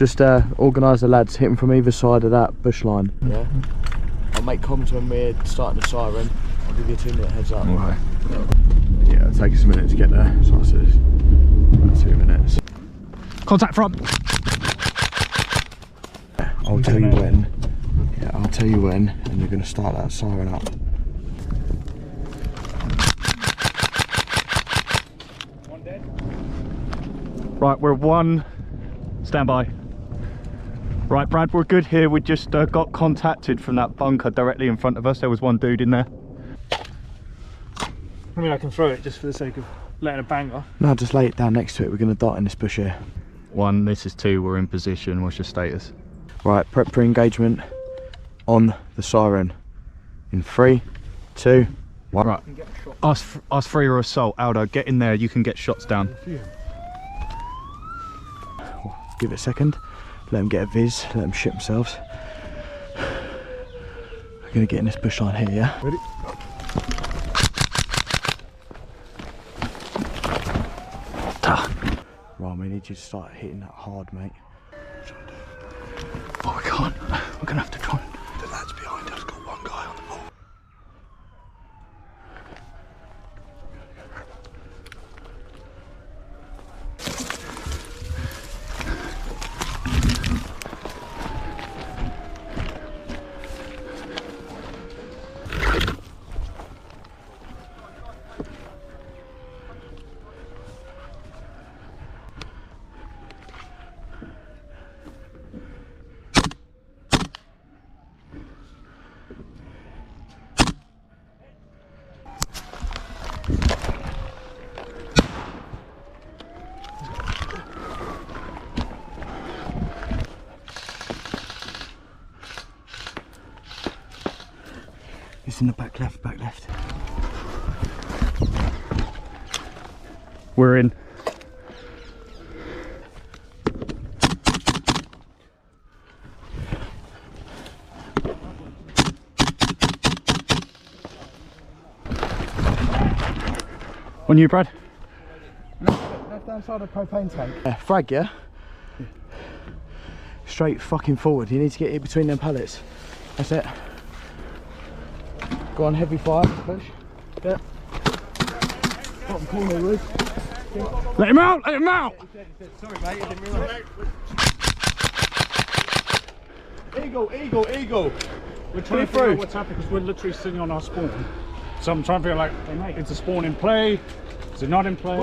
Just organise the lads, hit them from either side of that bush line. Yeah. I'll make comments when we're starting the siren. I'll give you a 2-minute heads up. Okay. Yeah, it'll take us a minute to get there. So I said about 2 minutes. Contact front. Yeah, I'll tell you when. Yeah, I'll tell you when, and you're going to start that siren up. One dead. Right, we're one. Stand by. Right, Brad, we're good here. We just got contacted from that bunker directly in front of us. There was one dude in there. I mean, I can throw it just for the sake of letting a banger. No, just lay it down next to it. We're going to dart in this bush here. 1, this is 2, we're in position. What's your status? Right, prep for engagement on the siren. In 3, 2, 1. Right, us 3 are assault. Aldo, get in there, you can get shots down. Give it a second. Let them get a viz, let them shit themselves. We're going to get in this bush line here, yeah? Ready? Right, we need you to start hitting that hard, mate. Oh, we can't. We're going to have to try. The lads behind us got one guy on the ball. It's in the back left, back left. We're in. On you, Brad. Left hand side of propane tank. Frag, yeah? Straight fucking forward. You need to get it between them pallets. That's it. Go on, heavy fire, push. Yeah. Bottom corner, Wood. Let him out! Let him out! Sorry, mate, I didn't realise. Eagle. We're trying to figure out what's happening because we're literally sitting on our spawn. So I'm trying to figure like, is the spawn in play? Is it not in play?